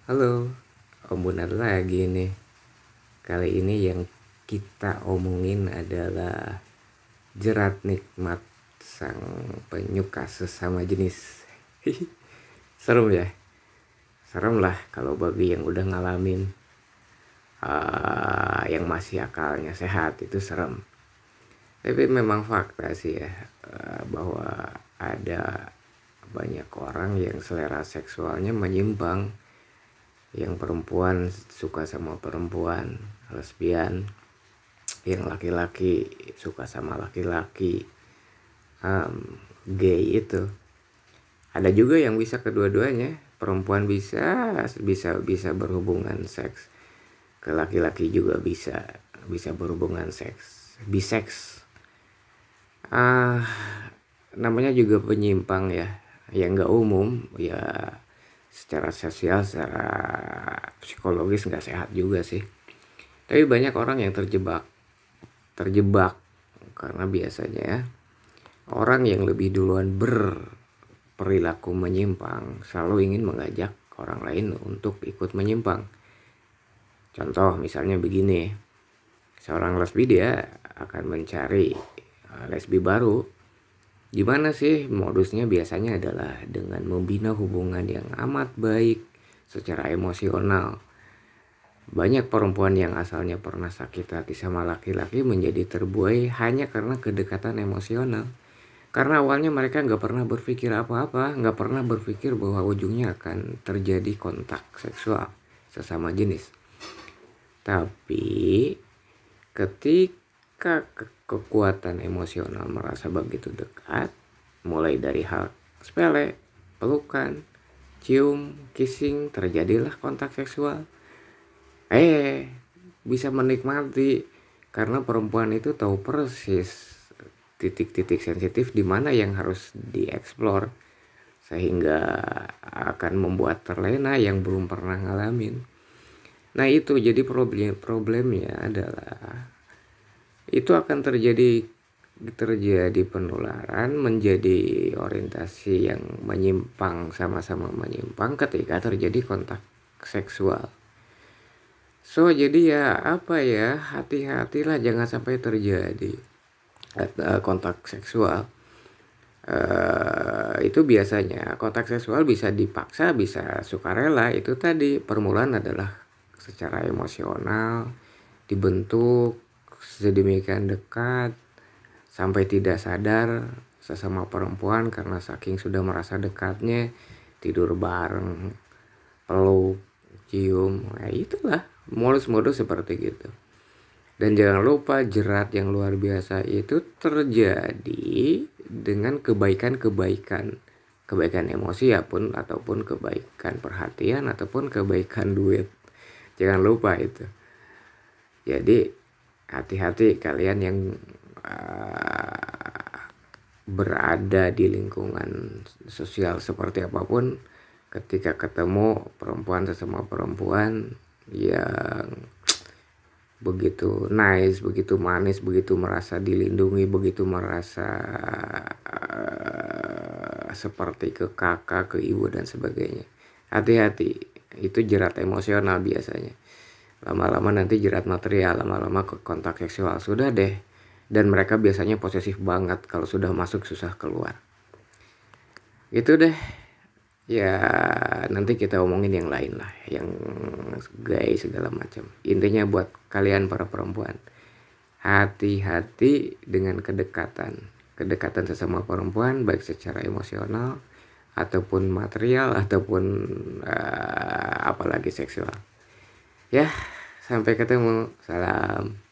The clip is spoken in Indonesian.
Halo, Om Bunat lagi nih. Kali ini yang kita omongin adalah jerat nikmat sang penyuka sesama jenis. Serem ya? Serem lah kalau bagi yang udah ngalamin, yang masih akalnya sehat itu serem. Tapi memang fakta sih ya, bahwa ada banyak orang yang selera seksualnya menyimpang. Yang perempuan suka sama perempuan, lesbian. Yang laki-laki suka sama laki-laki, gay itu. Ada juga yang bisa kedua-duanya. Perempuan bisa berhubungan seks, ke laki-laki juga bisa berhubungan seks, biseks. ah Namanya juga penyimpang ya, yang nggak umum ya. Secara sosial, secara psikologis nggak sehat juga sih. Tapi banyak orang yang terjebak karena biasanya orang yang lebih duluan berperilaku menyimpang selalu ingin mengajak orang lain untuk ikut menyimpang. Contoh misalnya begini, seorang lesbi dia akan mencari lesbi baru. Gimana sih modusnya? Biasanya adalah dengan membina hubungan yang amat baik secara emosional. Banyak perempuan yang asalnya pernah sakit hati sama laki-laki menjadi terbuai hanya karena kedekatan emosional. Karena awalnya mereka nggak pernah berpikir apa-apa, nggak pernah berpikir bahwa ujungnya akan terjadi kontak seksual sesama jenis. Tapi ketika kekuatan emosional merasa begitu dekat, mulai dari hal sepele, pelukan, cium, kissing, terjadilah kontak seksual. Bisa menikmati karena perempuan itu tahu persis titik-titik sensitif di mana yang harus dieksplor, sehingga akan membuat terlena yang belum pernah ngalamin. Nah itu jadi problemnya adalah itu akan terjadi penularan, menjadi orientasi yang menyimpang, sama-sama menyimpang ketika terjadi kontak seksual. So jadi ya apa ya, hati-hatilah jangan sampai terjadi kontak seksual. Itu biasanya kontak seksual bisa dipaksa, bisa sukarela. Itu tadi permulaan adalah secara emosional, dibentuk sedemikian dekat sampai tidak sadar sesama perempuan karena saking sudah merasa dekatnya, tidur bareng, peluk, cium. Nah itulah modus-modus seperti gitu. Dan jangan lupa jerat yang luar biasa itu terjadi dengan kebaikan emosi ataupun kebaikan perhatian ataupun kebaikan duit. Jangan lupa itu. Jadi hati-hati kalian yang berada di lingkungan sosial seperti apapun, ketika ketemu perempuan sesama perempuan yang begitu nice, begitu manis, begitu merasa dilindungi, begitu merasa seperti ke kakak, ke ibu dan sebagainya. Hati-hati, itu jerat emosional biasanya. Lama-lama nanti jerat material, lama-lama ke kontak seksual. Sudah deh. Dan mereka biasanya posesif banget, kalau sudah masuk susah keluar. Itu deh. Ya nanti kita omongin yang lain lah, yang gay segala macam. Intinya buat kalian para perempuan, hati-hati dengan kedekatan sesama perempuan, baik secara emosional ataupun material ataupun apalagi seksual. Ya, sampai ketemu. Salam.